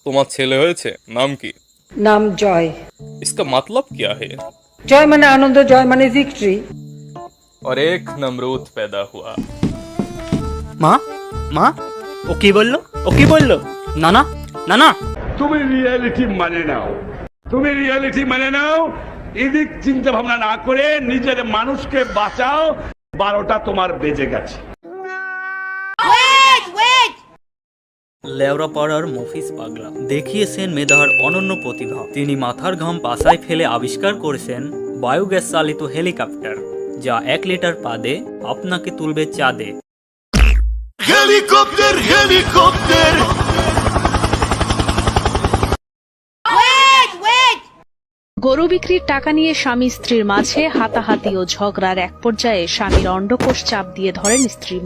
তোমার ছেলে হয়েছে, নাম কি? नाम जॉय। इसका मतलब क्या है? जॉय माने आनंद, जॉय माने विक्ट्री। और एक नमरूद पैदा हुआ। মা মা ও কি বললো? ও কি বললো? না না না না, তুমি রিয়েলিটি মানে নাও, তুমি রিয়েলিটি মানে নাও। এদিক চিন্তা ভাবনা না করে নিজের মানুষকে বাঁচাও। 12টা তোমার বেজে গেছে। লেওরা পাড়ার মফিজ পাগলা দেখিয়েছেন মেধার অনন্য প্রতিভা। তিনি মাথার ঘাম পাছায় ফেলে আবিষ্কার করেছেন বায়োগ্যাস চালিত হেলিকপ্টার, যা 1 লিটার পাদে আপনাকে তুলবে চাঁদে। হেলিকপ্টার হেলিকপ্টার গরু বিক্রির টাকা নিয়ে স্বামী স্ত্রীর মাঝে হাতাহাতি ও ঝগড়ার এক পর্যায়ে স্বামীর অন্ডকোষ চাপ দিয়ে ধরেন স্ত্রী।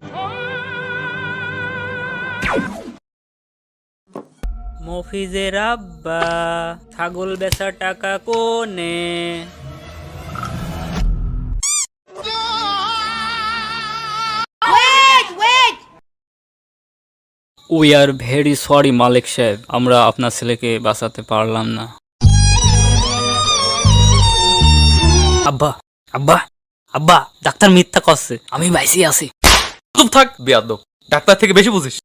মফিজের আব্বা ছাগল বেচা টাকা কোনে? উই আর ভেরি সরি মালিক সাহেব, আমরা আপনার ছেলেকে বাঁচাতে পারলাম না। আব্বা আব্বা আব্বা, ডাক্তার মিথ্যা করছে, আমি বাইসি আছি। চুপ থাক বেয়াদব, ডাক্তার থেকে বেশি বুঝিস।